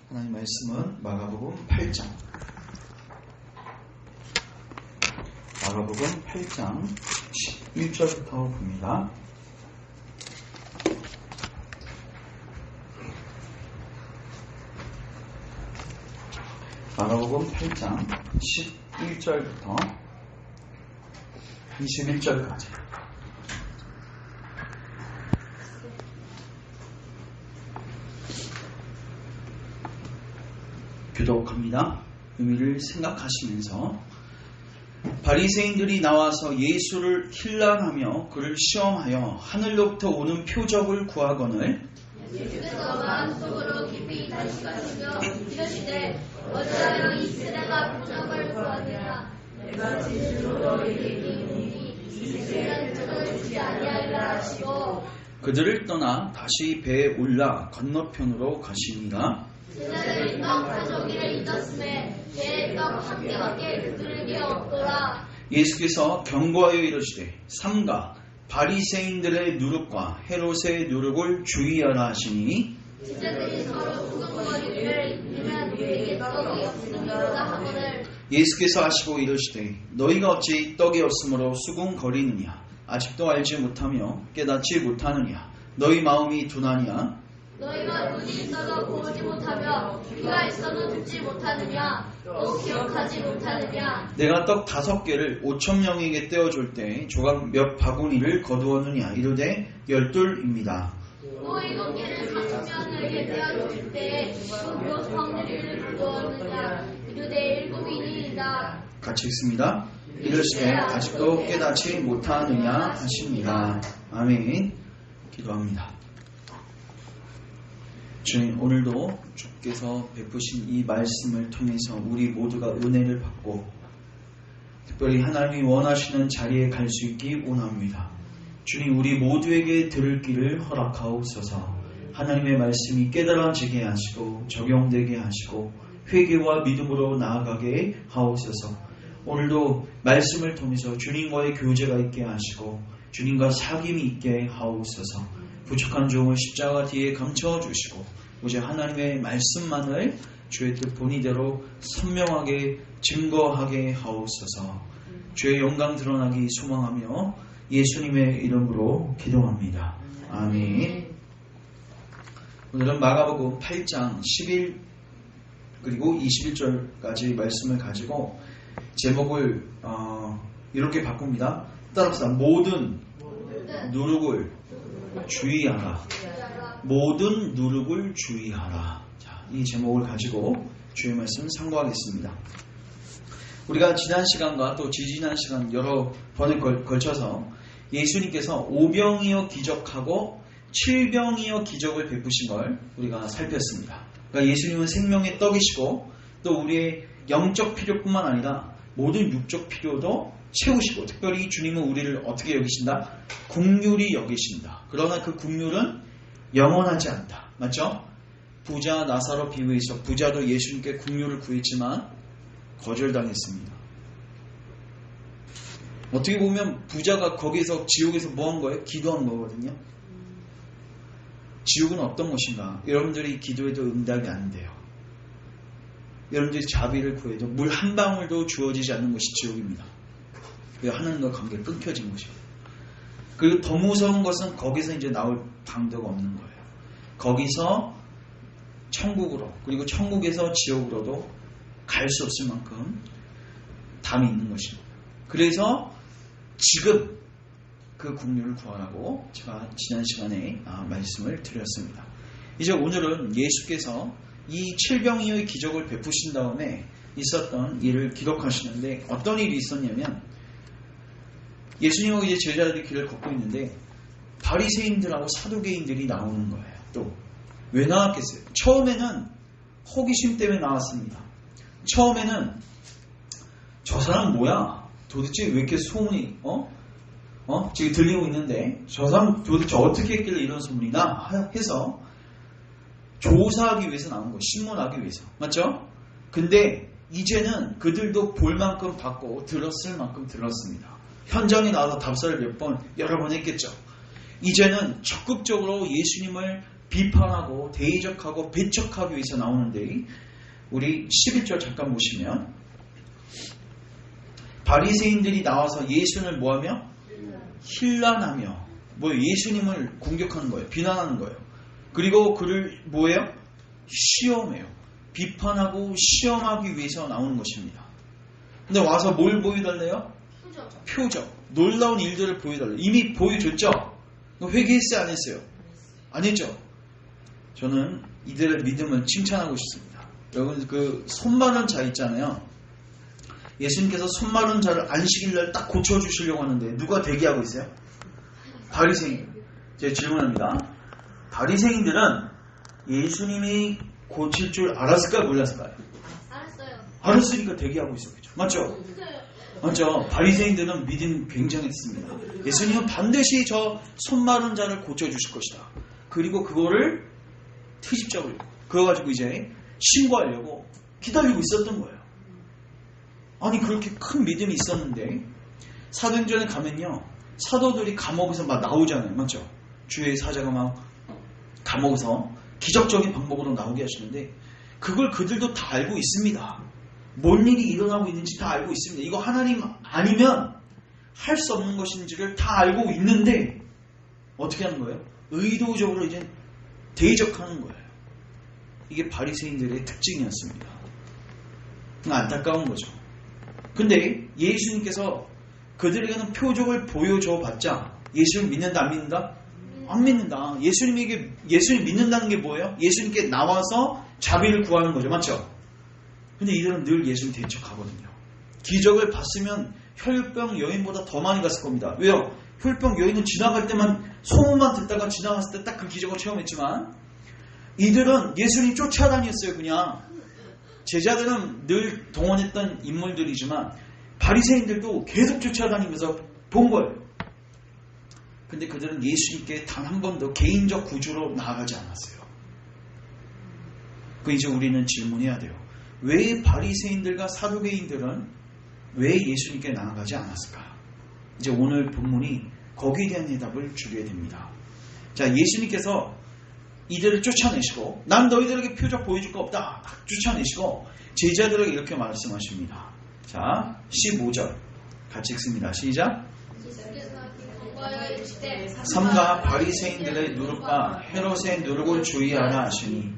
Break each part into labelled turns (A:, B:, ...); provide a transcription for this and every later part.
A: 하나님 말씀은 마가복음 8장 마가복음 8장 11절부터 봅니다. 마가복음 8장 11절부터 21절까지 교독합니다. 의미를 생각하시면서 바리새인들이 나와서 예수를 힐난하며 그를 시험하여 하늘로부터 오는 표적을 구하거늘
B: 예수께서 마음속으로 깊이 다시가시며 이르시되 어찌하여 이 세대가 표적을 구하느냐 내가 진실로 너희에게 이르노니 이 세대는 표적을 주지 아니하리라 하시고
A: 그들을 떠나 다시 배에 올라 건너편으로 가시니라.
B: 제자들이 떡 가져오기를 잊었음에 배에 떡 한 개밖에 그들에게 없더라.
A: 예수께서 경고하여 이르시되 삼가 바리새인들의 누룩과 헤롯의 누룩을 주의하라 하시니
B: 제자들이 서로 수근거리기를 이르면 우리에게 떡이 없으니까 하거늘
A: 예수께서 하시고 이르시되 너희가 어찌 떡이 없으므로 수군거리느냐 아직도 알지 못하며 깨닫지 못하느냐 너희 마음이 둔하냐
B: 너희가 눈이 있어도 보지 못하며 귀가 있어도 듣지 못하느냐 또 기억하지 못하느냐
A: 내가 떡 5개를 5,000명에게 떼어줄 때 조각 몇 바구니를 거두었느냐 이르되 12입니다.
B: 또 7개를 40명에게 떼어줄 때에 몇 바구니를 거두었느냐 이르되 7이니이다.
A: 같이 읽습니다. 이르시되 아직도 깨닫지 못하느냐 하십니다. 아멘. 기도합니다. 주님, 오늘도 주께서 베푸신 이 말씀을 통해서 우리 모두가 은혜를 받고 특별히 하나님이 원하시는 자리에 갈 수 있기 원합니다. 주님, 우리 모두에게 들을 길을 허락하옵소서. 하나님의 말씀이 깨달아지게 하시고 적용되게 하시고 회개와 믿음으로 나아가게 하옵소서. 오늘도 말씀을 통해서 주님과의 교제가 있게 하시고 주님과 사귐이 있게 하옵소서. 부족한 종을 십자가 뒤에 감춰 주시고 오직 하나님의 말씀만을 주의 뜻 본의대로 선명하게 증거하게 하옵소서. 주의 영광 드러나기 소망하며 예수님의 이름으로 기도합니다. 아멘. 오늘은 마가복음 8장 11 그리고 21절까지 말씀을 가지고 제목을 이렇게 바꿉니다. 따라합시다. 모든 누룩을 주의하라. 모든 누룩을 주의하라. 자, 이 제목을 가지고 주의 말씀 상고하겠습니다. 우리가 지난 시간과 또 지지난 시간 여러 번에 걸쳐서 예수님께서 오병이어 기적하고 칠병이어 기적을 베푸신 걸 우리가 살폈습니다. 그러니까 예수님은 생명의 떡이시고 또 우리의 영적 필요뿐만 아니라 모든 육적 필요도 채우시고 특별히 주님은 우리를 어떻게 여기신다? 긍휼히 여기신다. 그러나 그 긍휼은 영원하지 않다. 맞죠? 부자 나사로 비유해서 부자도 예수님께 긍휼을 구했지만 거절당했습니다. 어떻게 보면 부자가 거기서 지옥에서 뭐 한 거예요? 기도한 거거든요. 지옥은 어떤 것인가? 여러분들이 기도해도 응답이 안 돼요. 여러분들이 자비를 구해도 물 한 방울도 주어지지 않는 것이 지옥입니다. 하나님과 관계가 끊겨진 것이에요. 그리고 더 무서운 것은 거기서 이제 나올 방도가 없는 거예요. 거기서 천국으로 그리고 천국에서 지옥으로도 갈 수 없을 만큼 담이 있는 것입니다. 그래서 지금 그 긍휼을 구하라고 제가 지난 시간에 말씀을 드렸습니다. 이제 오늘은 예수께서 이 칠병이의 기적을 베푸신 다음에 있었던 일을 기록하시는데 어떤 일이 있었냐면 예수님하고 이제 제자들이 길을 걷고 있는데 바리새인들하고 사두개인들이 나오는 거예요. 또 왜 나왔겠어요? 처음에는 호기심 때문에 나왔습니다. 처음에는 저 사람 뭐야? 도대체 왜 이렇게 소문이 지금 들리고 있는데 저 사람 도대체 어떻게 했길래 이런 소문이 나? 해서 조사하기 위해서 나온 거예요. 신문하기 위해서. 맞죠? 근데 이제는 그들도 볼 만큼 받고 들었을 만큼 들었습니다. 현장에 나와서 답사를 여러 번 했겠죠. 이제는 적극적으로 예수님을 비판하고 대적하고 배척하기 위해서 나오는데 우리 11절 잠깐 보시면 바리새인들이 나와서 예수를 뭐하며? 힐난하며 예수님을 공격하는 거예요. 비난하는 거예요. 그리고 그를 뭐예요? 시험해요. 비판하고 시험하기 위해서 나오는 것입니다. 근데 와서 뭘 보여달래요? 표적. 놀라운 일들을 보여달래요. 이미 보여줬죠? 회개했어요? 안 했어요? 안 했죠? 저는 이들의 믿음을 칭찬하고 싶습니다. 여러분 그 손 마른 자 있잖아요. 예수님께서 손 마른 자를 안식일날 딱 고쳐주시려고 하는데 누가 대기하고 있어요? 바리새인. 제가 질문합니다. 바리새인들은 예수님이 고칠 줄 알았을까요? 몰랐을까요?
B: 알았어요.
A: 알았으니까 대기하고 있었겠죠. 맞죠? 맞죠? 바리새인들은 믿음이 굉장했습니다. 예수님은 반드시 저 손 마른 자를 고쳐주실 것이다. 그리고 그거를 트집적으로 그거 가지고 이제 신고하려고 기다리고 있었던 거예요. 아니 그렇게 큰 믿음이 있었는데 사도행전에 가면요. 사도들이 감옥에서 막 나오잖아요. 맞죠? 주의 사자가 막 감옥에서 기적적인 방법으로 나오게 하시는데 그걸 그들도 다 알고 있습니다. 뭔 일이 일어나고 있는지 다 알고 있습니다. 이거 하나님 아니면 할 수 없는 것인지를 다 알고 있는데 어떻게 하는 거예요? 의도적으로 이제 대적하는 거예요. 이게 바리새인들의 특징이었습니다. 안타까운 거죠. 근데 예수님께서 그들에게는 표적을 보여줘 봤자 예수를 믿는다 안 믿는다? 안 믿는다. 예수님 믿는다는 게 뭐예요? 예수님께 나와서 자비를 구하는 거죠. 맞죠? 근데 이들은 늘 예수님 대적하거든요. 기적을 봤으면 혈병 여인보다 더 많이 갔을 겁니다. 왜요? 혈병 여인은 지나갈 때만 소문만 듣다가 지나갔을 때 딱 그 기적을 체험했지만 이들은 예수님 쫓아다녔어요. 그냥 제자들은 늘 동원했던 인물들이지만 바리새인들도 계속 쫓아다니면서 본 거예요. 근데 그들은 예수님께 단 한 번도 개인적 구주로 나아가지 않았어요. 그 이제 우리는 질문해야 돼요. 왜 바리새인들과 사두개인들은 왜 예수님께 나아가지 않았을까? 이제 오늘 본문이 거기에 대한 대답을 주게 됩니다. 자, 예수님께서 이들을 쫓아내시고 난 너희들에게 표적 보여줄 거 없다. 쫓아내시고 제자들에게 이렇게 말씀하십니다. 자, 15절 같이 읽습니다. 시작. 삼가 바리새인들의 누룩과 헤롯의 누룩을 주의하라 하시니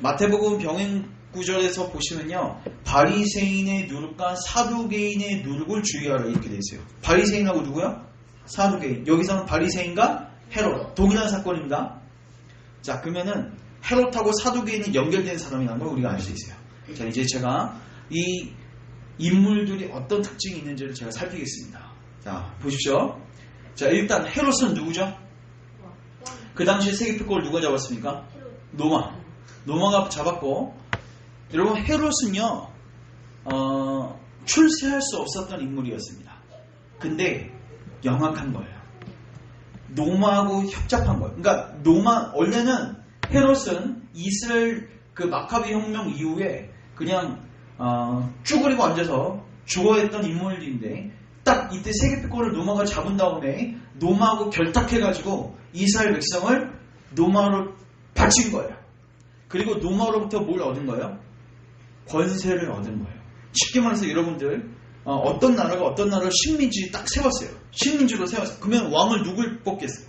A: 마태복음 병행 구절에서 보시면요. 바리새인의 누룩과 사두개인의 누룩을 주의하라 이렇게 되어 있어요. 바리새인하고 누구요? 사두개인. 여기서는 바리새인과 헤롯. 동일한 사건입니다. 자, 그러면은 헤롯하고 사두개인이 연결된 사람이라는 걸 우리가 알 수 있어요. 자, 이제 제가 이 인물들이 어떤 특징이 있는지를 제가 살피겠습니다. 자, 보십시오. 자, 일단 헤롯은 누구죠? 그 당시에 세계표권을 누가 잡았습니까? 노마가 잡았고, 여러분 헤롯은요 출세할 수 없었던 인물이었습니다. 근데 영악한 거예요. 노마하고 협잡한 거예요. 그러니까 원래는 헤롯은 이스라엘 그 마카비 혁명 이후에 그냥 쭈그리고 앉아서 죽어야 했던 인물인데 딱 이때 세계패권을 노마가 잡은 다음에 노마하고 결탁해가지고 이스라엘 백성을 노마로 바친 거예요. 그리고 노마로부터 뭘 얻은 거예요? 권세를 얻은 거예요. 쉽게 말해서 여러분들 어떤 나라가 어떤 나라를 식민지 딱 세웠어요. 식민지로 세웠어요. 그러면 왕을 누굴 뽑겠어요?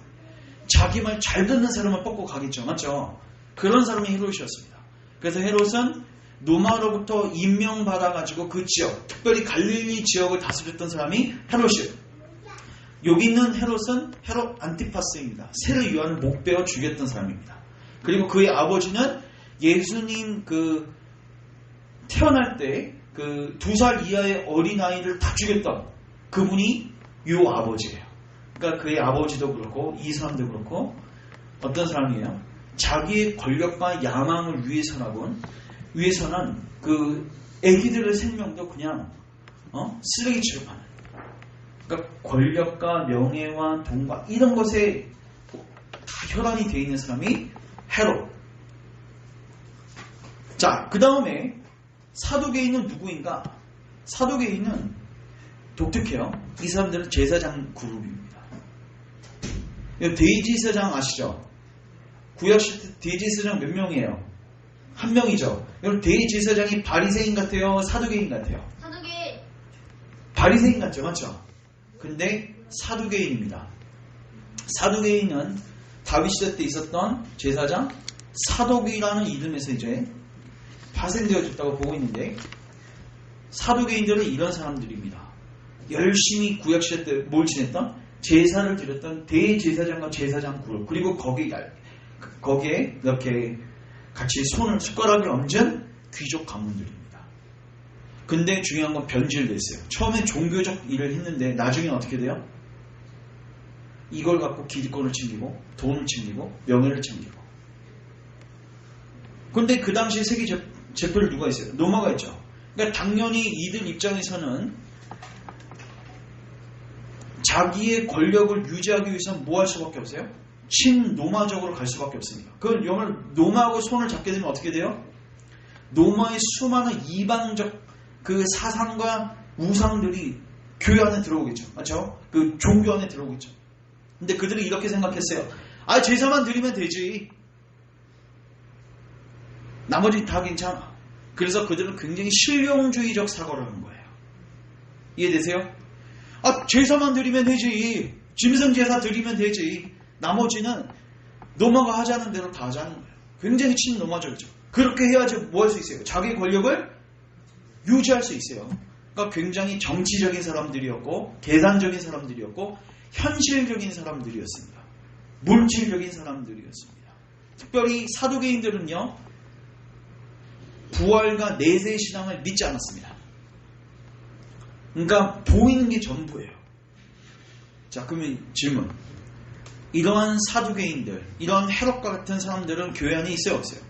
A: 자기 말 잘 듣는 사람을 뽑고 가겠죠. 맞죠? 그런 사람이 헤롯이었습니다. 그래서 헤롯은 노마로부터 임명받아가지고 그 지역, 특별히 갈릴리 지역을 다스렸던 사람이 헤롯이에요. 여기 있는 헤롯은 헤롯 안티파스입니다. 세례 요한을 목베어 죽였던 사람입니다. 그리고 그의 아버지는 예수님 태어날 때 그 2살 이하의 어린아이를 다 죽였던 그분이 요 아버지예요. 그러니까 그의 아버지도 그렇고 이 사람도 그렇고 어떤 사람이에요? 자기의 권력과 야망을 위해서는 그 애기들의 생명도 그냥 쓰레기 취급하는. 그러니까 권력과 명예와 돈과 이런 것에 다 혈안이 되어 있는 사람이 헤롯. 자, 그 다음에 사두개인은 누구인가? 사두개인은 독특해요. 이 사람들은 제사장 그룹입니다. 대제사장 아시죠? 구약시대 대제사장 몇 명이에요? 한 명이죠. 여러분 대제사장이 바리새인 같아요? 사두개인 같아요?
B: 사두개.
A: 바리새인 같죠, 맞죠? 근데 사두개인입니다. 사두개인은 다윗 시대 때 있었던 제사장 사독이라는 이름에서 이제 파생되어졌다고 보고 있는데, 사두개인들은 이런 사람들입니다. 열심히 구약시대 때 뭘 지냈던? 제사를 드렸던 대제사장과 제사장 그룹, 그리고 거기에 이렇게 같이 숟가락을 얹은 귀족 가문들입니다. 근데 중요한 건 변질됐어요. 처음에 종교적 일을 했는데 나중에 어떻게 돼요? 이걸 갖고 기득권을 챙기고 돈을 챙기고 명예를 챙기고. 근데 그 당시 세계 제표를 누가 있어요? 로마가 있죠. 그러니까 당연히 이들 입장에서는 자기의 권력을 유지하기 위해서는 뭐 할 수밖에 없어요? 친로마적으로 갈 수밖에 없습니다. 그 로마하고 손을 잡게 되면 어떻게 돼요? 로마의 수많은 이방적 그 사상과 우상들이 교회 안에 들어오겠죠. 맞죠? 그 종교 안에 들어오겠죠. 근데 그들이 이렇게 생각했어요. 아, 제사만 드리면 되지. 나머지 다 괜찮아. 그래서 그들은 굉장히 실용주의적 사고를 하는 거예요. 이해되세요? 아, 제사만 드리면 되지. 짐승 제사 드리면 되지. 나머지는 로마가 하자는 대로 다 하자는 거예요. 굉장히 친로마적이죠. 그렇게 해야지 뭐 할 수 있어요? 자기 권력을 유지할 수 있어요. 그러니까 굉장히 정치적인 사람들이었고, 계산적인 사람들이었고, 현실적인 사람들이었습니다. 물질적인 사람들이었습니다. 특별히 사두개인들은요, 부활과 내세 신앙을 믿지 않았습니다. 그러니까 보이는 게 전부예요. 자, 그러면 질문. 이러한 사두개인들, 이러한 헤롯과 같은 사람들은 교회 안에 있어요, 없어요?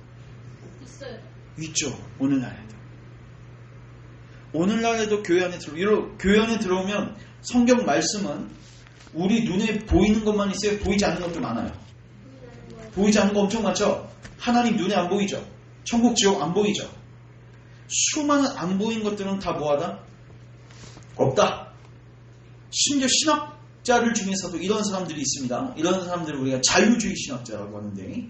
B: 있어요.
A: 있죠. 오늘날에도. 오늘날에도 교회 안에 교회 안에 들어오면 성경 말씀은 우리 눈에 보이는 것만 있어요? 보이지 않는 것도 많아요. 보이지 않는 거 엄청 많죠? 하나님 눈에 안 보이죠? 천국 지옥 안 보이죠? 수많은 안 보이는 것들은 다 뭐하다? 없다. 심지어 신학자들 중에서도 이런 사람들이 있습니다. 이런 사람들을 우리가 자유주의 신학자라고 하는데,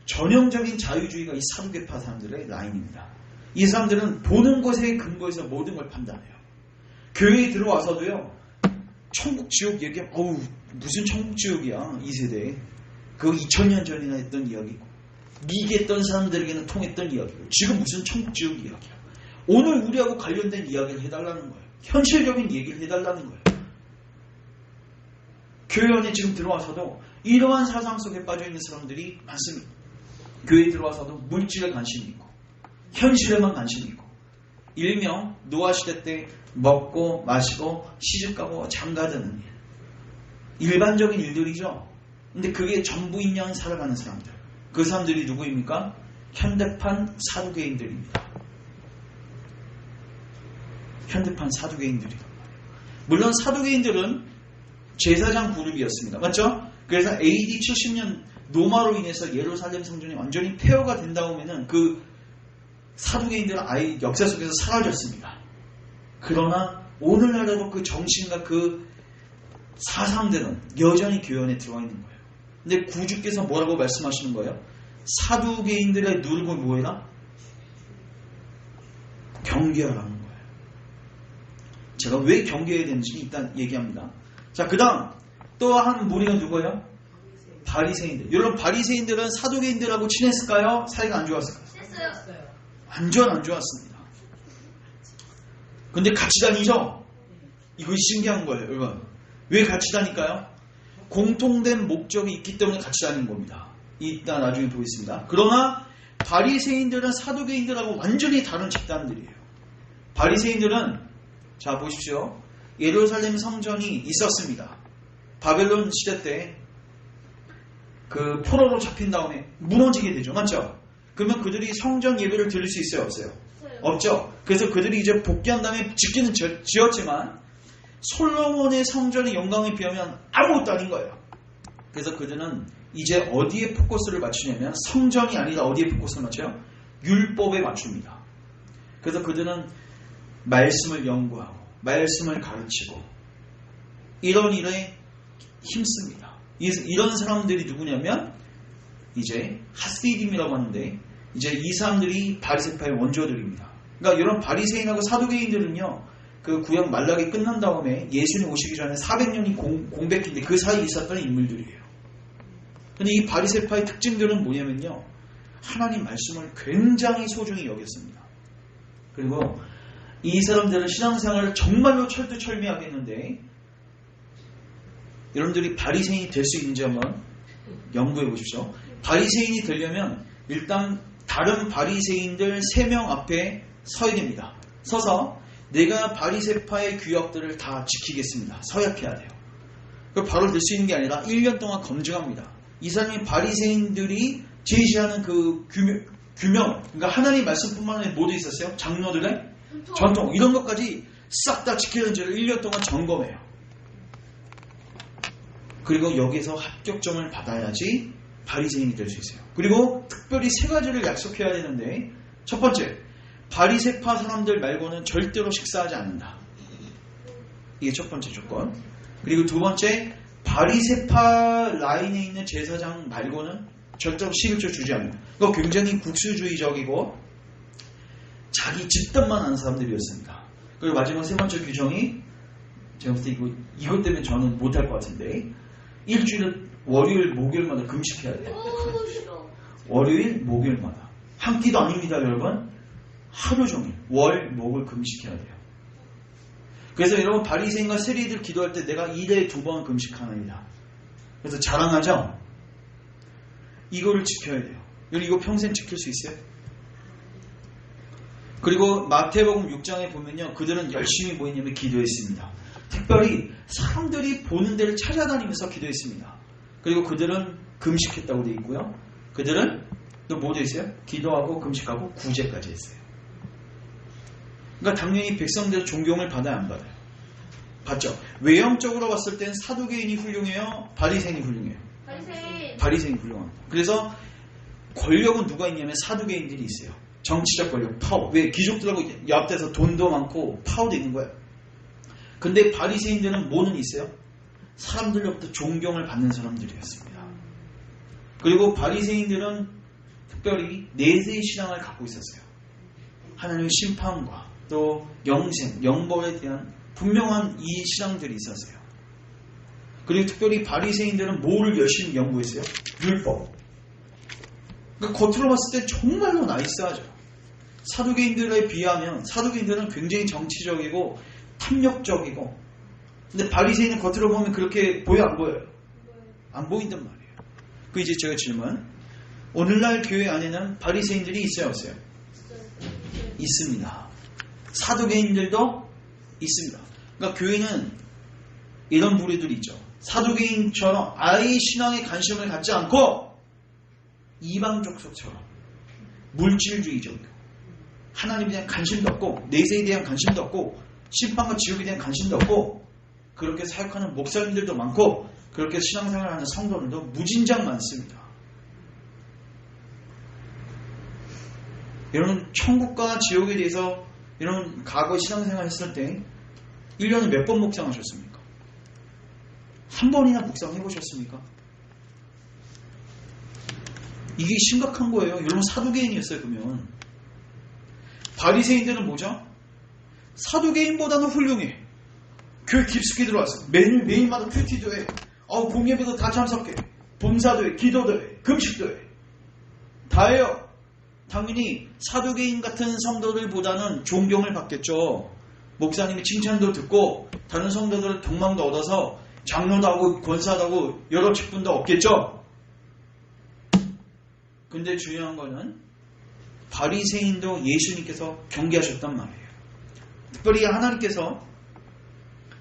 A: 전형적인 자유주의가 이 사두개파 사람들의 라인입니다. 이 사람들은 보는 것에 근거해서 모든 걸 판단해요. 교회에 들어와서도요, 천국 지옥 얘기하면 어우 무슨 천국 지옥이야, 이 세대에. 그거 2000년 전이나 했던 이야기고, 미개했던 사람들에게는 통했던 이야기고, 지금 무슨 천국 지옥 이야기야. 오늘 우리하고 관련된 이야기를 해달라는 거예요. 현실적인 얘기를 해달라는 거예요. 교회 안에 지금 들어와서도 이러한 사상 속에 빠져있는 사람들이 많습니다. 교회에 들어와서도 물질에 관심이 있고, 현실에만 관심이 있고, 일명 노아 시대 때 먹고 마시고 시집가고 장가드는 일, 일반적인 일들이죠. 근데 그게 전부인 양 살아가는 사람들, 그 사람들이 누구입니까? 현대판 사두개인들입니다. 현대판 사두개인들이란 말이에요. 물론 사두개인들은 제사장 그룹이었습니다. 맞죠? 그래서 AD 70년 로마로 인해서 예루살렘 성전이 완전히 폐허가 된 다음에는 그 사두개인들은 아예 역사 속에서 사라졌습니다. 그러나 오늘날에도 그 정신과 그 사상들은 여전히 교회 안에 들어와 있는 거예요. 근데 구주께서 뭐라고 말씀하시는 거예요? 사두개인들의 누룩을 뭐해라? 경계하라는 거예요. 제가 왜 경계해야 되는지 일단 얘기합니다. 자, 그 다음 또 한 무리가 누구예요? 바리새인들. 여러분, 바리새인들은 사두개인들하고 친했을까요? 사이가 안 좋았을까요?
B: 했어요.
A: 완전 안 좋았습니다. 근데 같이 다니죠? 이거 신기한 거예요, 여러분. 왜 같이 다닐까요? 공통된 목적이 있기 때문에 같이 다니는 겁니다. 이따 나중에 보겠습니다. 그러나 바리새인들은 사두개인들하고 완전히 다른 집단들이에요. 바리새인들은, 자 보십시오. 예루살렘 성전이 있었습니다. 바벨론 시대 때 그 포로로 잡힌 다음에 무너지게 되죠. 맞죠? 그러면 그들이 성전 예배를 드릴 수 있어요? 없어요? 없죠. 그래서 그들이 이제 복귀한 다음에 짓기는 지었지만 솔로몬의 성전의 영광에 비하면 아무것도 아닌 거예요. 그래서 그들은 이제 어디에 포커스를 맞추냐면 성전이 아니라 어디에 포커스를 맞춰요? 율법에 맞춥니다. 그래서 그들은 말씀을 연구하고 말씀을 가르치고 이런 일에 힘씁니다. 이런 사람들이 누구냐면 이제 하시딤이라고 하는데 이제 이 사람들이 바리새파의 원조들입니다. 그러니까 이런 바리새인하고 사두개인들은요, 그 구약 말라기 끝난 다음에 예수님 오시기 전에 400년이 공백기인데 그 사이에 있었던 인물들이에요. 근데 이 바리새파의 특징들은 뭐냐면요, 하나님 말씀을 굉장히 소중히 여겼습니다. 그리고 이 사람들은 신앙생활을 정말로 철두철미하게 했는데, 여러분들이 바리새인이 될 수 있는지 한번 연구해 보십시오. 바리새인이 되려면 일단 다른 바리새인들 3명 앞에 서야 됩니다. 서서 내가 바리새파의 규약들을 다 지키겠습니다. 서약해야 돼요. 바로 될 수 있는 게 아니라 1년 동안 검증합니다. 이 사람이 바리새인들이 제시하는 그 규명, 그러니까 하나님 말씀뿐만 아니라 뭐도 있었어요? 장로들의 전통, 이런 것까지 싹 다 지키는지를 1년 동안 점검해요. 그리고 여기서 합격점을 받아야지 바리새인이 될 수 있어요. 그리고 특별히 3가지를 약속해야 되는데, 첫 번째, 바리새파 사람들 말고는 절대로 식사하지 않는다. 이게 첫 번째 조건. 그리고 두 번째, 바리새파 라인에 있는 제사장 말고는 절대로 11조 주지 않는다. 이거 굉장히 국수주의적이고 자기 집단만 아는 사람들이었습니다. 그리고 마지막 3번째 규정이, 제가 볼 때 이것 때문에 저는 못할 것 같은데, 일주일에 월요일, 목요일마다 금식해야 돼요. 월요일, 목요일마다. 한 끼도 아닙니다, 여러분. 하루 종일 월, 목을 금식해야 돼요. 그래서 여러분, 바리새인과 세리들 기도할 때 내가 1회에 2번 금식하나이다. 그래서 자랑하죠? 이거를 지켜야 돼요. 여러분, 이거 평생 지킬 수 있어요? 그리고 마태복음 6장에 보면요, 그들은 열심히 뭐 했냐면 기도했습니다. 특별히 사람들이 보는 데를 찾아다니면서 기도했습니다. 그리고 그들은 금식했다고 되어 있고요. 그들은 또 뭐 되어 있어요? 기도하고 금식하고 구제까지 했어요. 그러니까 당연히 백성들의 존경을 받아야 안 받아요? 받죠. 외형적으로 봤을 땐 사두개인이 훌륭해요? 바리새인이 훌륭해요? 바리새인이 훌륭합니다. 그래서 권력은 누가 있냐면 사두개인들이 있어요. 정치적 권력, 파워. 왜? 귀족들하고 옆에서 돈도 많고 파워도 있는 거예요. 근데 바리새인들은 뭐는 있어요? 사람들로부터 존경을 받는 사람들이었습니다. 그리고 바리새인들은 특별히 내세의 신앙을 갖고 있었어요. 하나님의 심판과 또 영생, 영벌에 대한 분명한 이 신앙들이 있었어요. 그리고 특별히 바리새인들은 뭐를 열심히 연구했어요? 율법. 그러니까 겉으로 봤을 때 정말로 나이스하죠. 사두개인들에 비하면 사두개인들은 굉장히 정치적이고 탐욕적이고, 근데 바리새인은 겉으로 보면 그렇게 보여, 안 보여요? 안 보인단 말이에요. 그 이제 제가 질문, 오늘날 교회 안에는 바리새인들이 있어요, 없어요? 있습니다. 사두개인들도 있습니다. 그러니까 교회는 이런 무리들이 있죠. 사두개인처럼 아예 신앙에 관심을 갖지 않고 이방족 속처럼 물질주의적이고 하나님에 대한 관심도 없고 내세에 대한 관심도 없고 심판과 지옥에 대한 관심도 없고 그렇게 사역하는 목사님들도 많고 그렇게 신앙생활을 하는 성도들도 무진장 많습니다. 여러분, 천국과 지옥에 대해서 여러분 과거 신앙생활 했을 때 1년에 몇 번 묵상하셨습니까? 한 번이나 묵상해 보셨습니까? 이게 심각한 거예요. 여러분, 사두개인이었어요. 그러면 바리새인들은 뭐죠? 사두개인보다는 훌륭해. 교회 깊숙이 들어왔어. 매일마다 큐티도 해. 공예배도 다 참석해. 봉사도 해. 기도도 해. 금식도 해. 다 해요. 당연히 사두개인 같은 성도들보다는 존경을 받겠죠. 목사님이 칭찬도 듣고 다른 성도들의 동망도 얻어서 장로도 하고 권사도 하고 여러 직분도 얻겠죠. 근데 중요한 거는 바리새인도 예수님께서 경계하셨단 말이에요. 특별히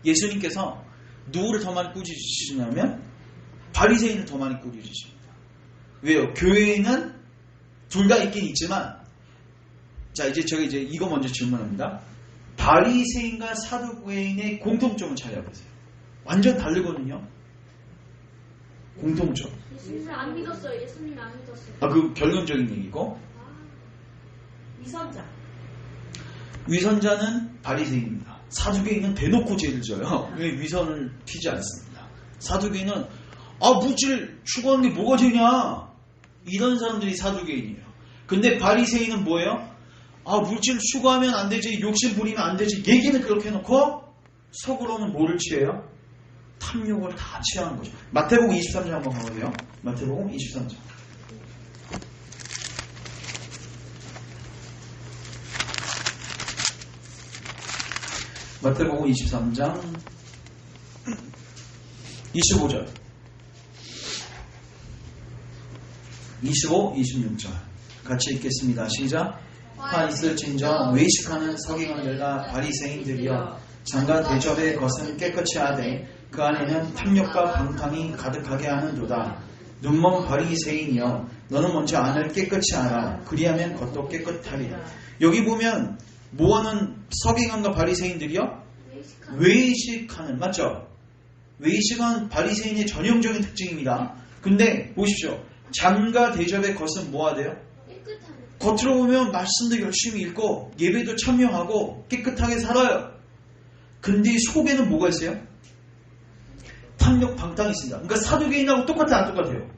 A: 예수님께서 누구를 더 많이 꾸짖으시냐면 바리새인을 더 많이 꾸짖으십니다. 왜요? 교회에는 둘 다 있긴 있지만, 자, 제가 이거 먼저 질문합니다. 바리새인과 사두개인의 공통점을 찾아보세요. 완전 다르거든요. 공통점.
B: 예수님을 안 믿었어요. 예수님을 안 믿었어요.
A: 그 결론적인 얘기고. 위선자는 바리새인입니다. 사두개인은 대놓고 죄를 져요. 왜 위선을 튀지 않습니다. 사두개인은 물질 추구하는 게 뭐가 죄냐? 이런 사람들이 사두개인이에요. 근데 바리새인은 뭐예요? 아, 물질 추구하면 안 되지, 욕심 부리면 안 되지, 얘기는 그렇게 해놓고 속으로는 뭐를 취해요? 탐욕을 다 취하는 거죠. 마태복음 23장 한번 가보세요. 마태복음 23장. 마태복음 23장 25절 25, 26절 같이 읽겠습니다. 시작. 화 있을진저 외식하는 서기관들과 바리새인들이여 장과 대접의 것은 깨끗이 하되 그 안에는 탐욕과 방탕이 가득하게 하는도다. 눈먼 바리새인이여 너는 먼저 안을 깨끗이 하라. 그리하면 겉도 깨끗하리라. 여기 보면 뭐하는 서기관과 바리새인들이요? 외식하는, 맞죠? 외식은 바리새인의 전형적인 특징입니다. 근데 보십시오. 장과 대접의 것은 뭐하대요? 겉으로 보면 말씀도 열심히 읽고 예배도 참여하고 깨끗하게 살아요. 근데 속에는 뭐가 있어요? 탐욕 방탕이 있습니다. 그러니까 사두개인하고 똑같아, 안 똑같아요?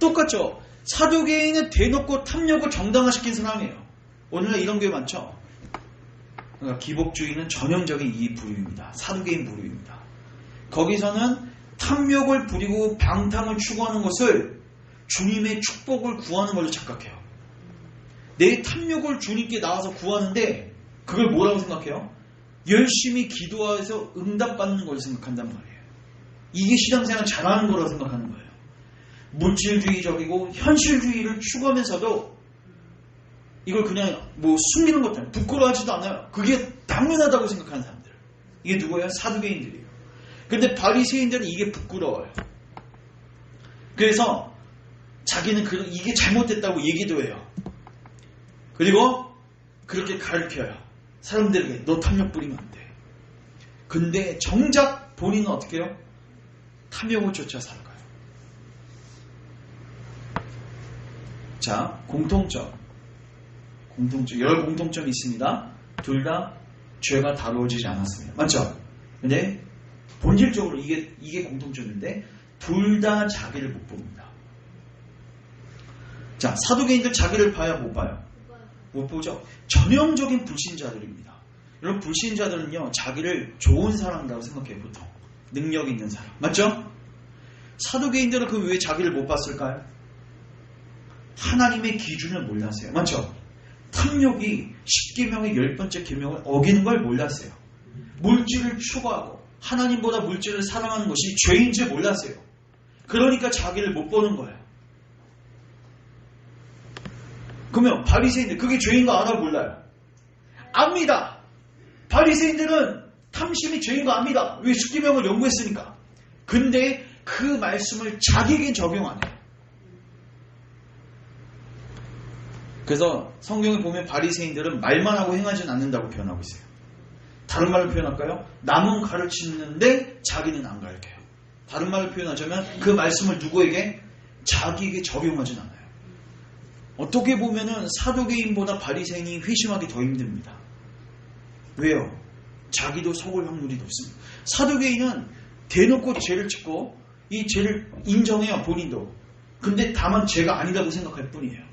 A: 똑같죠? 사두개인은 대놓고 탐욕을 정당화시킨 사람이에요. 오늘날 이런 게 많죠? 그러니까 기복주의는 전형적인 이 부류입니다. 사두개인 부류입니다. 거기서는 탐욕을 부리고 방탕을 추구하는 것을 주님의 축복을 구하는 걸로 착각해요. 내 탐욕을 주님께 나와서 구하는데 그걸 뭐라고 생각해요? 열심히 기도해서 응답받는 걸 생각한단 말이에요. 이게 신앙생활 잘하는 거라고 생각하는 거예요. 물질주의적이고 현실주의를 추구하면서도 이걸 그냥 뭐 숨기는 것도 아니에요. 부끄러워하지도 않아요. 그게 당연하다고 생각하는 사람들. 이게 누구예요? 사두개인들이에요. 근데 바리새인들은 이게 부끄러워요. 그래서 자기는 이게 잘못됐다고 얘기도 해요. 그리고 그렇게 가르쳐요. 사람들에게 너 탐욕 부리면 안 돼. 근데 정작 본인은 어떻게 해요? 탐욕을 쫓아 살아가요. 자, 공통점. 여러 공통점이 있습니다. 둘 다 죄가 다루어지지 않았습니다. 맞죠? 근데 본질적으로 이게 공통점인데 둘 다 자기를 못 봅니다. 자, 사두개인들 자기를 봐야 못 봐요? 못 보죠? 전형적인 불신자들입니다. 여러분, 불신자들은요, 자기를 좋은 사람이라고 생각해요, 보통. 능력 있는 사람. 맞죠? 사두개인들은 그 왜 자기를 못 봤을까요? 하나님의 기준을 몰랐어요. 맞죠? 탐욕이 10계명의 10번째 계명을 어기는 걸 몰랐어요. 물질을 추구하고 하나님보다 물질을 사랑하는 것이 죄인 줄 몰랐어요. 그러니까 자기를 못 보는 거예요. 그러면 바리새인들 그게 죄인 거 알아 몰라요? 압니다. 바리새인들은 탐심이 죄인 거 압니다. 왜 10계명을 연구했으니까. 근데 그 말씀을 자기에겐 적용 안 해요. 그래서 성경에 보면 바리새인들은 말만 하고 행하지는 않는다고 표현하고 있어요. 다른 말로 표현할까요? 남은 가르치는데 자기는 안 가르쳐요. 다른 말로 표현하자면 그 말씀을 누구에게? 자기에게 적용하진 않아요. 어떻게 보면은 사두개인보다 바리새인이 회심하기 더 힘듭니다. 왜요? 자기도 속을 확률이 높습니다. 사두개인은 대놓고 죄를 짓고 이 죄를 인정해요, 본인도. 근데 다만 죄가 아니라고 생각할 뿐이에요.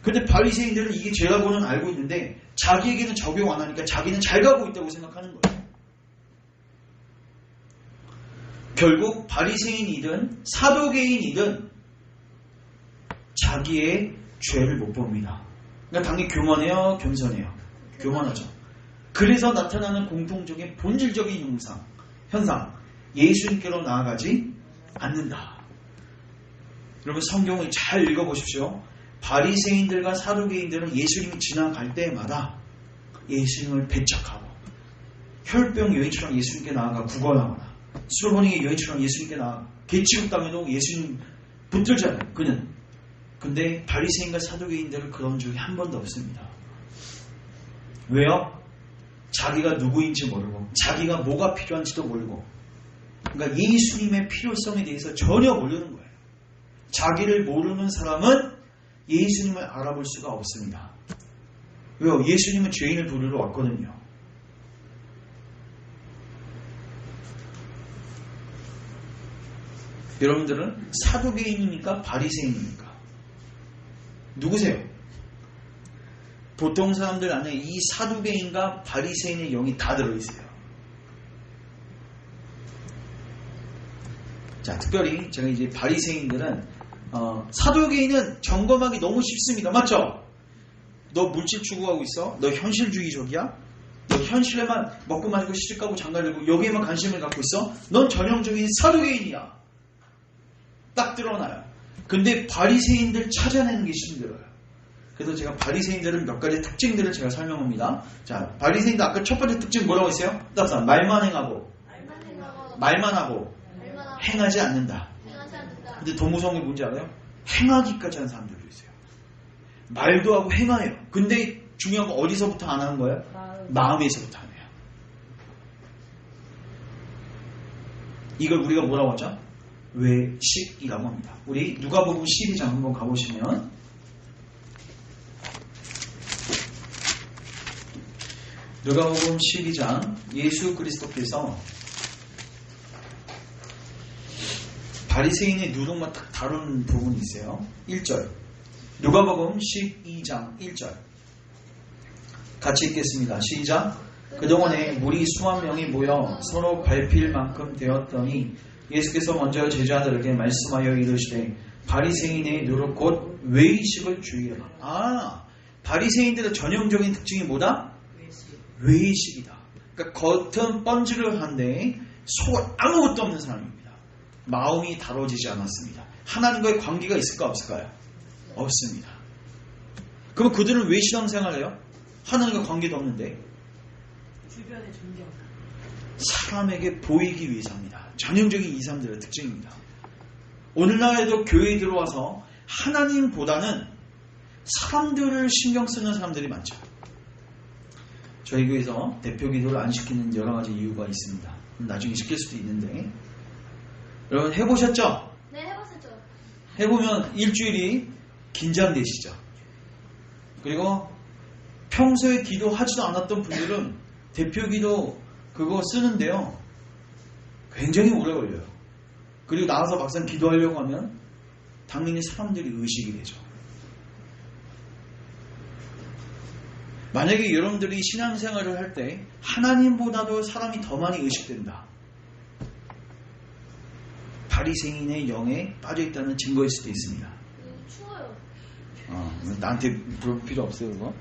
A: 근데 바리새인들은 이게 죄라고는 알고 있는데 자기에게는 적용 안 하니까 자기는 잘 가고 있다고 생각하는 거예요. 결국 바리새인이든 사두개인이든 자기의 죄를 못 봅니다. 그러니까 당연히 교만해요, 겸손해요. 교만하죠. 그래서 나타나는 공통적인 본질적인 현상, 예수님께로 나아가지 않는다. 여러분, 성경을 잘 읽어보십시오. 바리새인들과 사두개인들은 예수님이 지나갈 때마다 예수님을 배척하고 혈병 여인처럼 예수님께 나아가 구걸하거나 수로보니의 여인처럼 예수님께 나아가 개취급당해도 예수님 붙들잖아요. 그는. 근데 바리새인과 사두개인들은 그런 적이 한 번도 없습니다. 왜요? 자기가 누구인지 모르고 자기가 뭐가 필요한지도 모르고 그러니까 예수님의 필요성에 대해서 전혀 모르는 거예요. 자기를 모르는 사람은 예수님을 알아볼 수가 없습니다. 왜요? 예수님은 죄인을 부르러 왔거든요. 여러분들은 사두개인입니까? 바리새인입니까? 누구세요? 보통 사람들 안에 이 사두개인과 바리새인의 영이 다 들어있어요. 자, 특별히 제가 이제 바리새인들은 사두개인은 점검하기 너무 쉽습니다. 맞죠? 너 물질 추구하고 있어? 너 현실주의적이야? 너 현실에만 먹고 마시고 시집가고 장가들고 여기에만 관심을 갖고 있어? 넌 전형적인 사두개인이야. 딱 드러나요. 근데 바리새인들 찾아내는 게 힘들어요. 그래서 제가 바리새인들은 몇 가지 특징들을 제가 설명합니다. 자, 바리새인들 아까 첫 번째 특징 뭐라고 했어요? 따라서 말만 행하고 말만 하고 행하지 않는다. 근데 더 무서운 게 뭔지 알아요? 행하기까지 하는 사람들도 있어요. 말도 하고 행하네요. 근데 중요한 건 어디서부터 안 하는 거예요? 마음에서부터 하네요. 이걸 우리가 뭐라고 하죠? 외식이라고 합니다. 우리 누가복음 12장 한번 가보시면 누가복음 12장 예수 그리스도께서 바리새인의 누룩만 딱 다룬 부분이 있어요. 1절 누가복음 12장 1절 같이 읽겠습니다. 시작. 그동안에 무리 수만 명이 모여 서로 밟힐 만큼 되었더니 예수께서 먼저 제자들에게 말씀하여 이르시되 바리새인의 누룩 곧 외의식을 주의하라. 바리새인들의 전형적인 특징이 뭐다? 외의식이다. 그러니까 겉은 번지를 한데 속은 아무것도 없는 사람입니다. 마음이 다뤄지지 않았습니다. 하나님과의 관계가 있을까 없을까요? 없습니다. 그럼 그들은 왜 신앙생활을 해요? 하나님과 관계도 없는데
C: 주변의 존경
A: 사람에게 보이기 위해서 합니다. 전형적인 이 사람들의 특징입니다. 오늘날에도 교회에 들어와서 하나님보다는 사람들을 신경 쓰는 사람들이 많죠. 저희 교회에서 대표 기도를 안 시키는 여러 가지 이유가 있습니다. 나중에 시킬 수도 있는데 여러분 해보셨죠?
B: 네, 해봤었죠.
A: 해보면 일주일이 긴장되시죠. 그리고 평소에 기도하지도 않았던 분들은 대표 기도 그거 쓰는데요. 굉장히 오래 걸려요. 그리고 나와서 막상 기도하려고 하면 당연히 사람들이 의식이 되죠. 만약에 여러분들이 신앙생활을 할 때 하나님보다도 사람이 더 많이 의식된다. 바리새인의 영에 빠져있다는 증거일 수도 있습니다.
B: 추워요.
A: 나한테 물어볼 필요 없어요, 그거?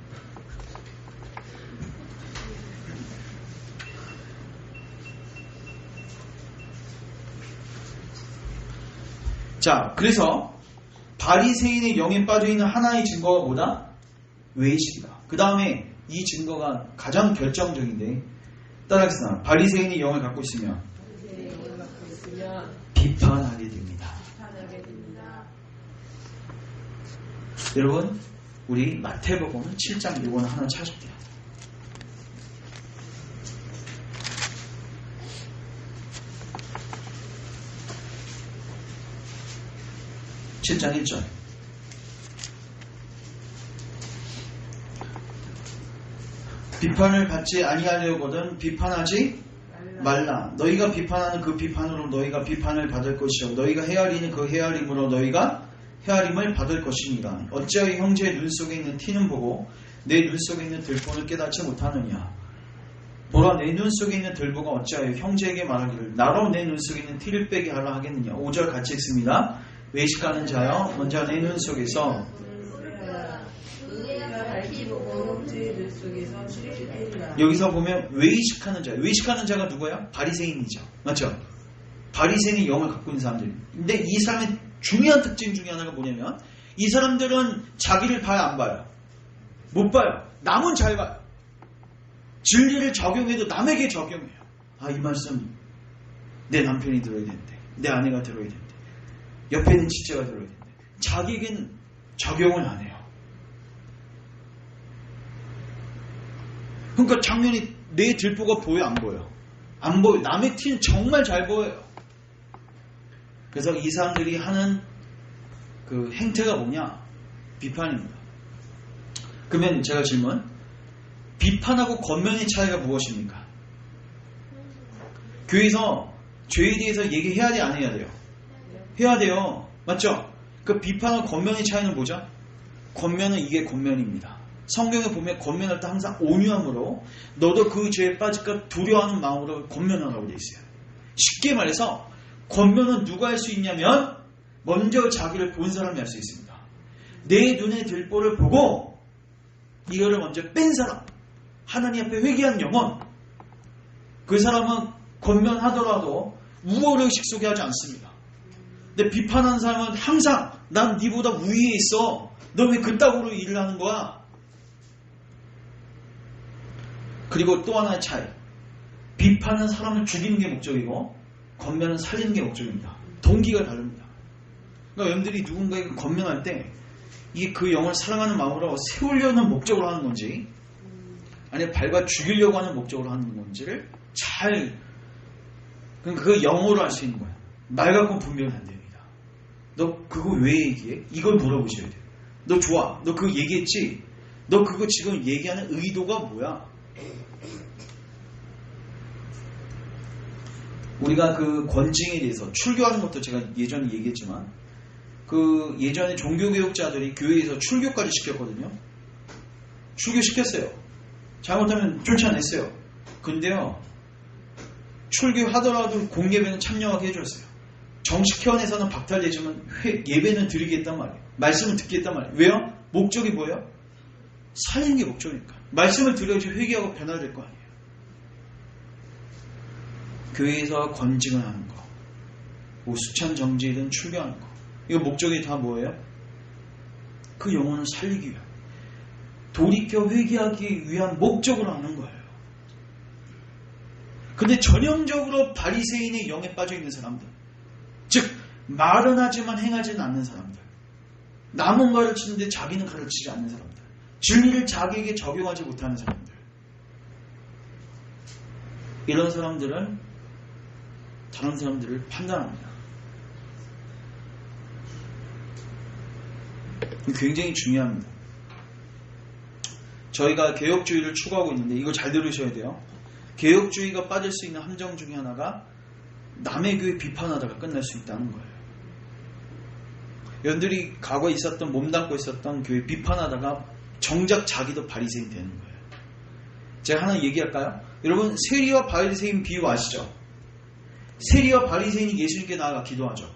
A: 자, 그래서 바리새인의 영에 빠져있는 하나의 증거가 뭐다? 외식이다. 그 다음에 이 증거가 가장 결정적인데 따라하겠습니다. 바리새인의 영을 갖고 있으면 비판하게 됩니다. 여러분, 우리 마태복음 7장 이거는 하나 찾을게요. 7장 1절. 비판을 받지 아니하려거든 비판하지 말라. 너희가 비판하는 그 비판으로 너희가 비판을 받을 것이요 너희가 헤아리는 그 헤아림으로 너희가 헤아림을 받을 것이니라. 어찌하여 형제의 눈 속에 있는 티는 보고 내 눈 속에 있는 들보를 깨닫지 못하느냐. 보라, 내 눈 속에 있는 들보가 어찌하여 형제에게 말하기를 나로 내 눈 속에 있는 티를 빼게 하라 하겠느냐. 5절 같이 읽습니다. 외식하는 자여 먼저 내 눈 속에서 여기서 보면 외식하는 자, 외식하는 자가 누구야? 바리새인이죠. 맞죠? 바리새인의 영을 갖고 있는 사람들. 근데 이 사람의 중요한 특징 중에 하나가 뭐냐면 이 사람들은 자기를 봐요, 안 봐요? 못 봐요. 남은 잘 봐요. 진리를 적용해도 남에게 적용해요. 아, 이 말씀 내 남편이 들어야 되는데, 내 아내가 들어야 되는데, 옆에 있는 지체가 들어야 되는데 자기에겐 적용을 안 해요. 그러니까 당연히 내 들보가 보여, 안 보여? 안 보여. 남의 티는 정말 잘 보여요. 그래서 이 사람들이 하는 그 행태가 뭐냐? 비판입니다. 그러면 제가 질문, 비판하고 권면의 차이가 무엇입니까? 교회에서 죄에 대해서 얘기해야 돼, 안 해야 돼요? 해야 돼요. 맞죠? 그 비판과 권면의 차이는 뭐죠? 권면은 이게 권면입니다. 성경에 보면 권면할 때 항상 온유함으로 너도 그 죄에 빠질까 두려워하는 마음으로 권면하라고 되어 있어요. 쉽게 말해서 권면은 누가 할 수 있냐면 먼저 자기를 본 사람이 할 수 있습니다. 내 눈에 들보를 보고 이거를 먼저 뺀 사람, 하나님 앞에 회개한 영혼, 그 사람은 권면하더라도 우월의식 속에 하지 않습니다. 근데 비판하는 사람은 항상 난 네보다 우위에 있어. 너 왜 그따구로 일을 하는 거야? 그리고 또 하나의 차이. 비판은 사람을 죽이는 게 목적이고 권면은 살리는 게 목적입니다. 동기가 다릅니다. 그러니까 여러분들이 누군가에게 권면할 때 이게 그 영을 사랑하는 마음으로 세우려는 목적으로 하는 건지 아니면 밟아 죽이려고 하는 목적으로 하는 건지를 잘 그 영어로 할 수 있는 거예요. 말 갖고는 분별이 안 됩니다. 너 그거 왜 얘기해? 이걸 물어보셔야 돼요. 너 좋아. 너 그거 얘기했지? 너 그거 지금 얘기하는 의도가 뭐야? 우리가 그 권징에 대해서 출교하는 것도 제가 예전에 얘기했지만 그 예전에 종교교육자들이 교회에서 출교까지 시켰거든요. 출교시켰어요. 잘못하면 쫓아냈어요. 근데요. 출교하더라도 공예배는 참여하게 해줬어요. 정식 회원에서는 박탈되지만 예배는 드리겠단 말이에요. 말씀을 듣겠단 말이에요. 왜요? 목적이 뭐예요? 살리는 게 목적이니까. 말씀을 들어야지 회개하고 변화될 거 아니에요. 교회에서 권징을 하는 거, 뭐 수찬 정지든 출교하는 거, 이거 목적이 다 뭐예요? 그 영혼을 살리기 위한, 돌이켜 회개하기 위한 목적으로 하는 거예요. 근데 전형적으로 바리새인의 영에 빠져있는 사람들, 즉 말은 하지만 행하지는 않는 사람들, 남은 가르치는데 자기는 가르치지 않는 사람들, 진리를 자기에게 적용하지 못하는 사람들, 이런 사람들은 다른 사람들을 판단합니다. 굉장히 중요합니다. 저희가 개혁주의를 추구하고 있는데 이거 잘 들으셔야 돼요. 개혁주의가 빠질 수 있는 함정 중에 하나가 남의 교회 비판하다가 끝날 수 있다는 거예요. 여러분들이 과거에 있었던, 몸담고 있었던 교회 비판하다가 정작 자기도 바리새인 되는 거예요. 제가 하나 얘기할까요? 여러분, 세리와 바리새인 비유 아시죠? 세리와 바리새인이 예수님께 나아가 기도하죠.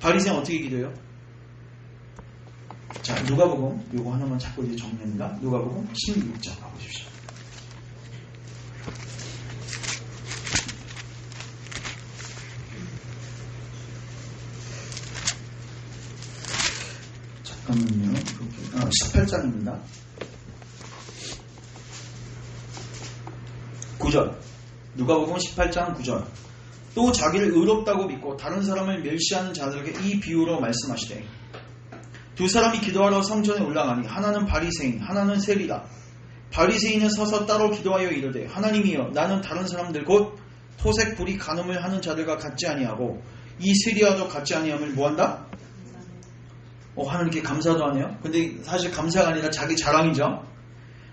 A: 바리새인 어떻게 기도해요? 자, 누가복음 요거 하나만 찾고 이제 정리합니다. 누가복음 16장 가보십시오. 잠깐만요. 18장입니다. 9절. 누가복음 18장 9절. 또 자기를 의롭다고 믿고 다른 사람을 멸시하는 자들에게 이 비유로 말씀하시되 두 사람이 기도하러 성전에 올라가니 하나는 바리새인 하나는 세리다. 바리새인은 서서 따로 기도하여 이르되 하나님이여 나는 다른 사람들 곧 토색 불이 간음을 하는 자들과 같지 아니하고 이 세리와도 같지 아니함을 뭐한다? 하나님께 감사도 하네요. 근데 사실 감사가 아니라 자기 자랑이죠.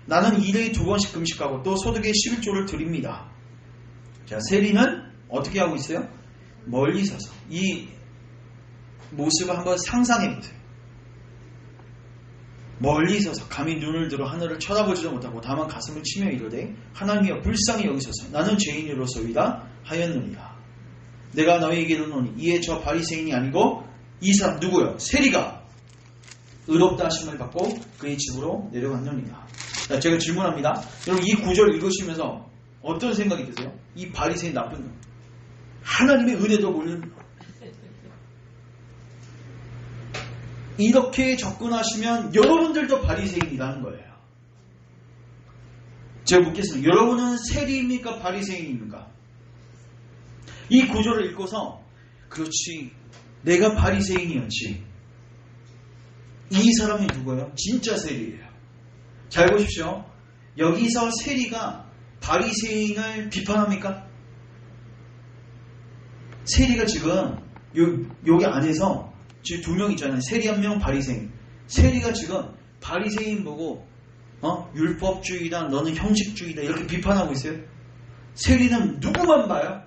A: 나는 일에 2번씩 금식하고 또 소득의 11조를 드립니다. 자, 세리는 어떻게 하고 있어요? 멀리 서서 이 모습을 한번 상상해 보세요. 멀리 서서 감히 눈을 들어 하늘을 쳐다보지도 못하고 다만 가슴을 치며 이르되 하나님이여 불쌍히 여기소서 나는 죄인으로서이다 하였느니라. 내가 너희에게 이르노니 이에 저 바리새인이 아니고 이 사람 누구요? 세리가 의롭다 하심을 받고 그의 집으로 내려갔느니라. 자, 제가 질문합니다. 여러분 이 구절 읽으시면서 어떤 생각이 드세요? 이 바리새인 나쁜 놈, 하나님의 은혜도 모르는 놈, 이렇게 접근하시면 여러분들도 바리새인이라는 거예요. 제가 묻겠습니다. 여러분은 세리입니까? 바리새인입니까? 이 구절을 읽고서 그렇지, 내가 바리새인이었지. 이 사람이 누구예요? 진짜 세리예요. 잘 보십시오. 여기서 세리가 바리새인을 비판합니까? 세리가 지금 여기 안에서 지금 2명 있잖아요. 세리 1명, 바리새인. 세리가 지금 바리새인 보고 율법주의다, 너는 형식주의다 이렇게 비판하고 있어요. 세리는 누구만 봐요?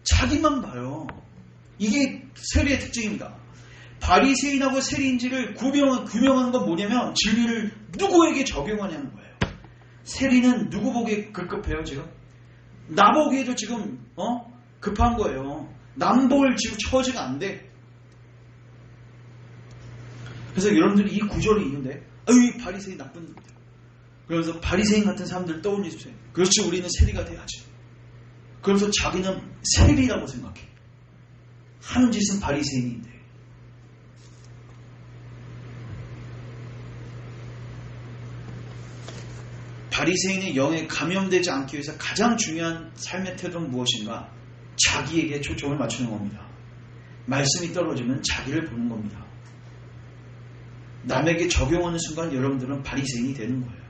A: 자기만 봐요. 이게 세리의 특징입니다. 바리새인하고 세리인지를 규명하는 건 뭐냐면 진리를 누구에게 적용하냐는 거예요. 세리는 누구 보기에 급급해요 지금? 나 보기에도 지금 급한 거예요. 남 볼 지금 처지가 안 돼. 그래서 여러분들이 이 구절이 있는데 이 바리새인 나쁜 놈들. 그래서 바리새인 같은 사람들 떠올리십시오. 그렇지 우리는 세리가 돼야지. 그래서 자기는 세리라고 생각해. 하는 짓은 바리새인인데. 바리새인의 영에 감염되지 않기 위해서 가장 중요한 삶의 태도는 무엇인가? 자기에게 초점을 맞추는 겁니다. 말씀이 떨어지면 자기를 보는 겁니다. 남에게 적용하는 순간 여러분들은 바리새인이 되는 거예요.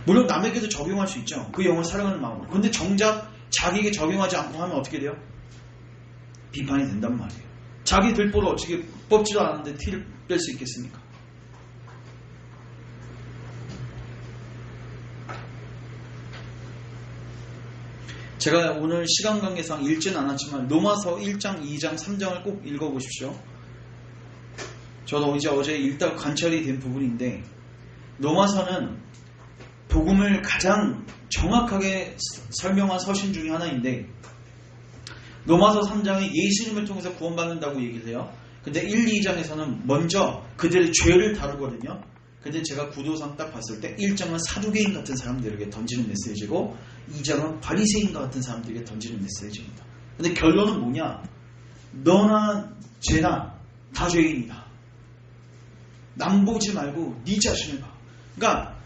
A: 물론 남에게도 적용할 수 있죠. 그 영을 사랑하는 마음으로. 그런데 정작 자기에게 적용하지 않고 하면 어떻게 돼요? 비판이 된단 말이에요. 자기 들보를 어떻게 뽑지도 않았는데 티를 뺄 수 있겠습니까? 제가 오늘 시간 관계상 읽진 않았지만 로마서 1장, 2장, 3장을 꼭 읽어보십시오. 저도 이제 어제 읽다 관찰이 된 부분인데 로마서는 복음을 가장 정확하게 설명한 서신 중에 하나인데 로마서 3장에 예수님을 통해서 구원받는다고 얘기를 해요. 근데 1, 2장에서는 먼저 그들의 죄를 다루거든요. 근데 제가 구도상 딱 봤을 때 1장은 사두개인 같은 사람들에게 던지는 메시지고 2장은 바리새인 같은 사람들에게 던지는 메시지입니다. 근데 결론은 뭐냐? 너나 쟤나 다 죄인이다. 남 보지 말고 네 자신을 봐. 그러니까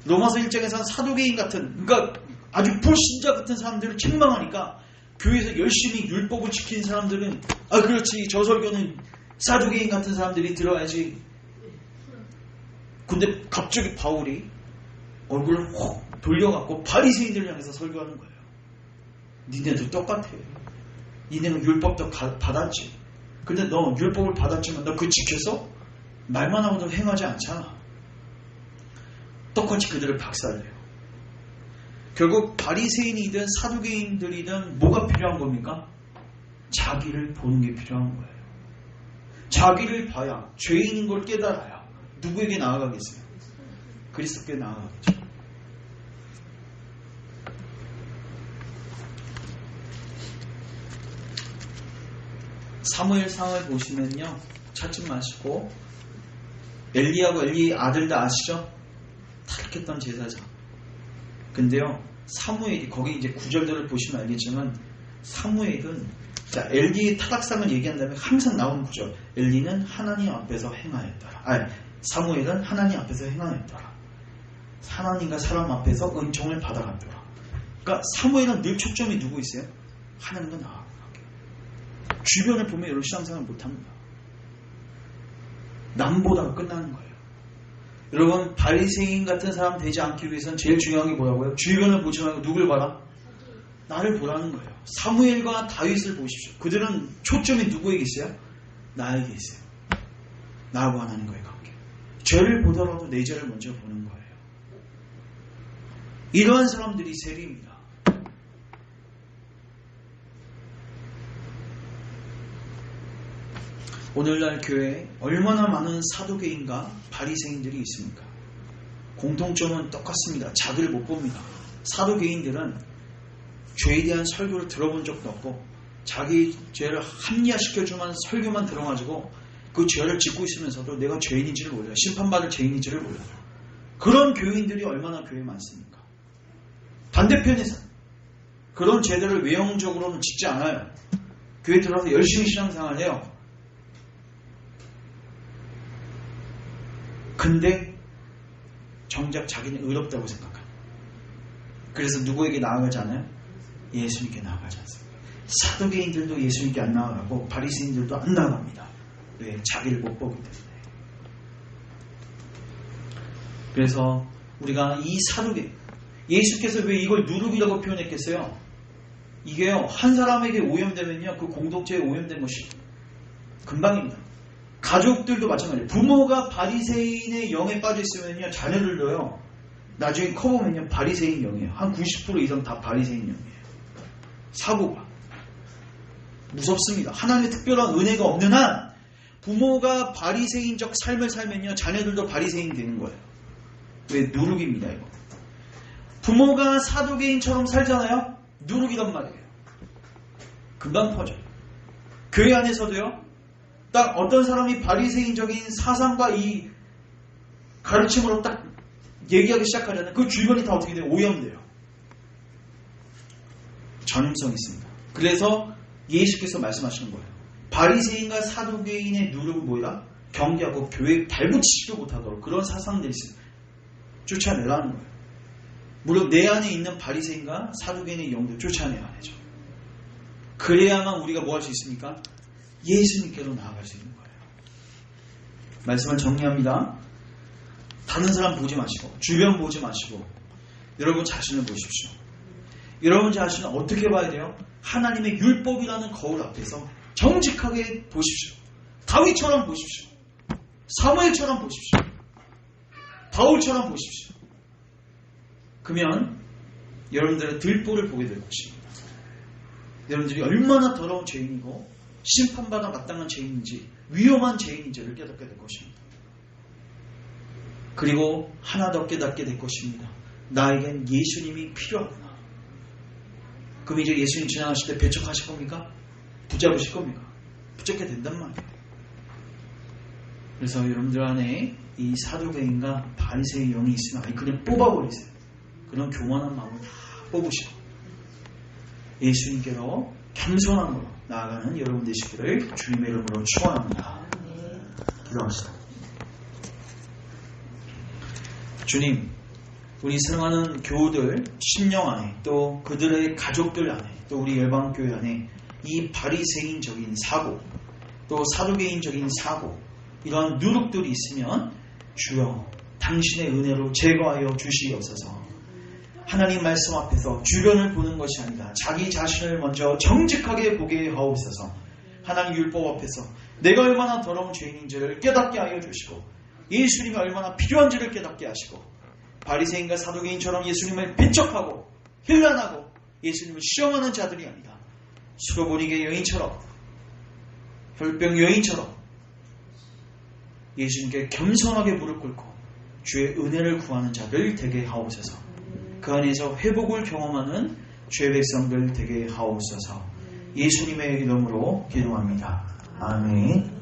A: 로마서 1장에서는 사두개인 같은 그러니까 아주 불신자 같은 사람들을 책망하니까 교회에서 열심히 율법을 지키는 사람들은 그렇지 저 설교는 사두개인 같은 사람들이 들어야지. 근데 갑자기 바울이 얼굴을 확 돌려갖고 바리새인들을 향해서 설교하는 거예요. 니네도 똑같아. 니네는 율법도 받았지. 근데 너 율법을 받았지만 너 그거 지켰어? 말만 하고도 행하지 않잖아. 똑같이 그들을 박살내요. 결국 바리새인이든 사두개인들이든 뭐가 필요한 겁니까? 자기를 보는 게 필요한 거예요. 자기를 봐야 죄인인 걸 깨달아야 누구에게 나아가겠어요? 그리스도께 나아가겠죠. 사무엘상을 보시면요. 찾지 마시고 엘리하고 엘리 아들 다 아시죠? 타락했던 제사장. 근데요. 사무엘이 거기 이제 구절들을 보시면 알겠지만 사무엘은 자 엘리의 타락상을 얘기한 다음에 항상 나오는 구절. 엘리는 하나님 앞에서 행하였더라. 사무엘은 하나님 앞에서 행하였더라. 하나님과 사람 앞에서 은총을 받아갔더라. 그러니까 사무엘은 늘 초점이 누구 있어요? 하나님과 나아가게. 주변을 보면 여러분 신앙생활 못합니다. 남보다가 끝나는 거예요. 여러분 바리새인 같은 사람 되지 않기 위해서는 제일 중요한 게 뭐라고요? 주변을 보지 말고 누굴 봐라? 나를 보라는 거예요. 사무엘과 다윗을 보십시오. 그들은 초점이 누구에게 있어요? 나에게 있어요. 나하고 하나님과의 관계. 죄를 보더라도 내 죄를 먼저 보는 거예요. 이러한 사람들이 세리입니다. 오늘날 교회에 얼마나 많은 사두개인과 바리새인들이 있습니까? 공통점은 똑같습니다. 자기를 못 봅니다. 사두개인들은 죄에 대한 설교를 들어본 적도 없고 자기 죄를 합리화시켜주만 설교만 들어가지고 그 죄를 짓고 있으면서도 내가 죄인인지를 몰라요. 심판받을 죄인인지를 몰라요. 그런 교인들이 얼마나 교회에 많습니까? 반대편에서 그런 죄들을 외형적으로는 짓지 않아요. 교회 들어와서 열심히 신앙생활을 해요. 근데 정작 자기는 의롭다고 생각합니다. 그래서 누구에게 나아가지 않아요? 예수님께 나아가지 않습니다. 사두개인들도 예수님께 안 나아가고 바리새인들도 안 나아갑니다. 왜? 자기를 못 보기 때문에. 그래서 우리가 이 사두개 예수께서 왜 이걸 누룩이라고 표현했겠어요? 이게요 한 사람에게 오염되면요 그 공동체에 오염된 것이 금방입니다. 가족들도 마찬가지예요. 부모가 바리새인의 영에 빠져 있으면요 자녀들도요 나중에 커보면요 바리새인 영이에요. 한 90% 이상 다 바리새인 영이에요. 사고가 무섭습니다. 하나님의 특별한 은혜가 없는 한 부모가 바리새인적 삶을 살면요, 자녀들도 바리새인 되는 거예요. 왜? 누룩입니다. 이거. 부모가 사두개인처럼 살잖아요. 누룩이란 말이에요. 금방 퍼져요. 교회 안에서도요, 딱 어떤 사람이 바리새인적인 사상과 이 가르침으로 딱 얘기하기 시작하잖아요. 그 주변이 다 어떻게 돼요? 오염돼요. 전염성이 있습니다. 그래서 예수께서 말씀하시는 거예요. 바리새인과 사두개인의 누룩은 뭐야? 경계하고 교회에 발붙이지도 못하도록 그런 사상들이 있어요. 쫓아내라는 거예요. 물론 내 안에 있는 바리새인과 사두개인의 영도 쫓아내야 되죠. 그래야만 우리가 뭐 할 수 있습니까? 예수님께로 나아갈 수 있는 거예요. 말씀을 정리합니다. 다른 사람 보지 마시고, 주변 보지 마시고, 여러분 자신을 보십시오. 여러분 자신은 어떻게 봐야 돼요? 하나님의 율법이라는 거울 앞에서 정직하게 보십시오. 다윗처럼 보십시오. 사무엘처럼 보십시오. 바울처럼 보십시오. 그러면 여러분들의 들보를 보게 될 것입니다. 여러분들이 얼마나 더러운 죄인이고 심판받아 마땅한 죄인인지, 위험한 죄인인지를 깨닫게 될 것입니다. 그리고 하나 더 깨닫게 될 것입니다. 나에겐 예수님이 필요하구나. 그럼 이제 예수님 지나가실 때 배척하실 겁니까? 붙잡으실 겁니까? 붙잡게 된단 말이에요. 그래서 여러분들 안에 이 사두개인과 바리새의 영이 있으면 아예 그냥 뽑아버리세요. 그런 교만한 마음을 다 뽑으시고 예수님께로 겸손한 걸로 나아가는 여러분 되시기를 주님의 이름으로 축원합니다. 기도합시다. 주님, 우리 사랑하는 교우들 심령 안에, 또 그들의 가족들 안에, 또 우리 열방교회 안에 이 바리새인적인 사고, 또 사두개인적인 사고, 이러한 누룩들이 있으면 주여 당신의 은혜로 제거하여 주시옵소서. 하나님 말씀 앞에서 주변을 보는 것이 아니라 자기 자신을 먼저 정직하게 보게 하옵소서. 하나님 율법 앞에서 내가 얼마나 더러운 죄인인지를 깨닫게 하여 주시고, 예수님이 얼마나 필요한지를 깨닫게 하시고, 바리새인과 사두개인처럼 예수님을 배척하고 힐난하고 예수님을 시험하는 자들이 아니라 수로보니게 여인처럼, 혈병 여인처럼 예수님께 겸손하게 무릎 꿇고 주의 은혜를 구하는 자들 되게 하옵소서. 그 안에서 회복을 경험하는 주의 백성들 되게 하옵소서. 예수님의 이름으로 기도합니다. 아멘.